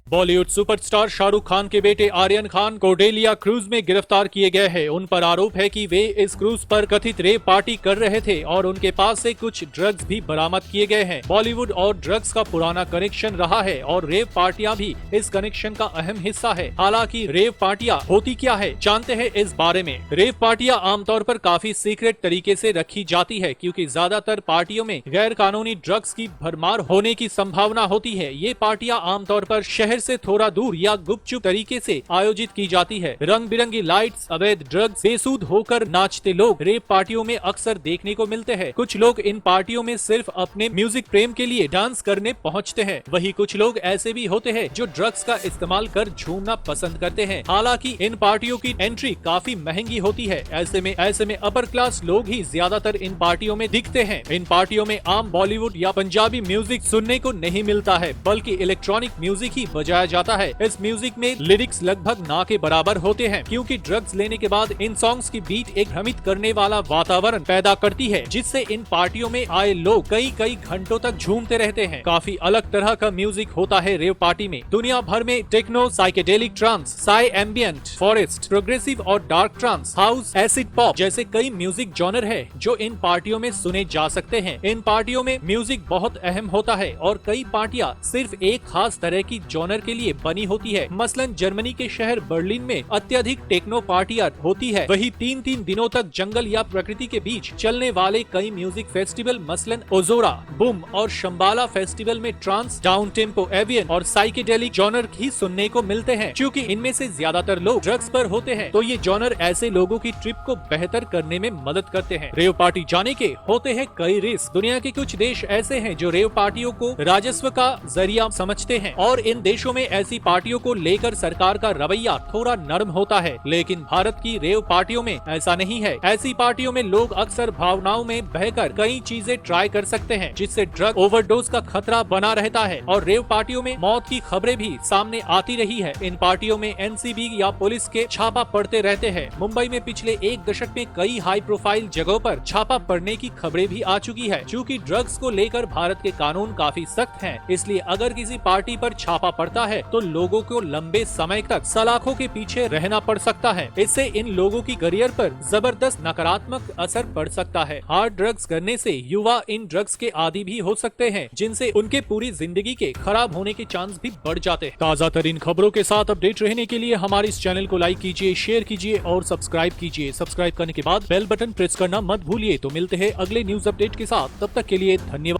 Bollywood superstar Shahrukh Khan के बेटे Aryan Khan Cordelia cruise में गिरफ्तार किए गए हैं। उन पर आरोप है कि वे इस क्रूज पर कथित रेव पार्टी कर रहे थे और उनके पास से कुछ ड्रग्स भी बरामद किए गए हैं। बॉलीवुड और ड्रग्स का पुराना कनेक्शन रहा है और रेव पार्टियां भी इस कनेक्शन का अहम हिस्सा है। हालांकि रेव पार्टियां होती क्या है, जानते हैं इस बारे में। रेव पार्टियां आमतौर पर काफी सीक्रेट तरीके से रखी जाती है क्योंकि ज्यादातर पार्टियों में गैर कानूनी ड्रग्स की भरमार होने की संभावना होती है। ये पार्टियां आमतौर पर शहर से थोड़ा दूर या गुपचुप तरीके से आयोजित की जाती है। रंग बिरंगी लाइट्स, अवैध ड्रग्स, बेसुध होकर नाचते लोग रेव पार्टियों में अक्सर देखने को मिलते हैं। कुछ लोग इन पार्टियों में सिर्फ अपने म्यूजिक प्रेम के लिए डांस करने पहुंचते हैं। वहीं कुछ लोग ऐसे भी होते हैं जो ड्रग्स का इस्तेमाल कर झूमना पसंद करते हैं। हालांकि इन पार्टियों की एंट्री काफी महंगी होती है। ऐसे में अपर क्लास लोग ही ज्यादातर इन पार्टियों में दिखते हैं। इन पार्टियों में आम बॉलीवुड या पंजाबी म्यूजिक सुनने को नहीं मिलता है, बल्कि इलेक्ट्रॉनिक म्यूजिक ही बजाया जाता है। इस म्यूजिक में लिरिक्स लगभग ना के बराबर होते हैं क्योंकि ड्रग्स लेने के बाद इन सॉन्ग्स की बीट एक भ्रमित करने वाला वातावरण पैदा करती है, जिससे इन पार्टियों में आए लोग कई घंटों तक झूमते रहते हैं। काफी अलग तरह का म्यूजिक होता है रेव पार्टी में। दुनिया भर में techno, psychedelic trance, psy ambient, forest, progressive और dark trance, house, acid pop जैसे कई म्यूजिक जॉनर है जो इन पार्टियों में सुने जा सकते हैं। इन पार्टियों में म्यूजिक बहुत अहम होता है और कई पार्टियां सिर्फ एक खास तरह की जॉनर के लिए बनी होती है। मसलन जर्मनी के शहर बर्लिन में अत्यधिक टेक्नो पार्टियां होती है। वही 3-3 दिनों तक जंगल या प्रकृति के बीच चलने वाले कई म्यूजिक फेस्टिवल मसलन ओजोरा, बूम और शंबाला फेस्टिवल में ट्रांस, डाउन टेम्पो, एवियन और साइकेडेलिक जॉनर ही सुनने को मिलते हैं। क्योंकि इनमें से ज्यादातर लोग ड्रग्स पर होते हैं, तो ये जॉनर ऐसे लोगों की ट्रिप को बेहतर करने में मदद करते हैं। रेव पार्टी जाने के होते हैं कई रिस्क। दुनिया के कुछ देश ऐसे हैं जो रेव पार्टियों को राजस्व का जरिया समझते हैं और इन देशों में ऐसी पार्टियों को लेकर सरकार का रवैया थोड़ा नरम होता है। लेकिन भारत की रेव पार्टियों में ऐसा नहीं है। ऐसी पार्टियों में लोग अक्सर भावनाओं में बहकर कई चीजें ट्राई कर सकते हैं, जिससे ड्रग ओवरडोज का खतरा बना रहता है और रेव पार्टियों में मौत की खबरें भी सामने आती रही है। इन पार्टियों में एनसीबी या पुलिस के छापा पड़ते रहते हैं। मुंबई में पिछले एक दशक में कई हाई प्रोफाइल जगहों पर छापा पड़ने की खबरें भी आ चुकी है। चूँकि ड्रग्स को लेकर भारत के कानून काफी सख्त हैं, इसलिए अगर किसी पार्टी पर छापा पड़ता है तो लोगों को लंबे समय तक सलाखों के पीछे रहना पड़ सकता है। इससे इन लोगों की करियर पर जबरदस्त नकारात्मक असर पड़ सकता है। हार्ड ड्रग्स करने से युवा इन ड्रग्स के आदी भी हो सकते हैं, जिनसे उनके पूरी जिंदगी के खराब होने के चांस भी बढ़ जाते हैं। ताज़ा तरीन खबरों के साथ अपडेट रहने के लिए हमारे इस चैनल को लाइक कीजिए, शेयर कीजिए और सब्सक्राइब कीजिए। सब्सक्राइब करने के बाद बेल बटन प्रेस करना मत भूलिए। तो मिलते हैं अगले न्यूज अपडेट के साथ, तब तक के लिए धन्यवाद।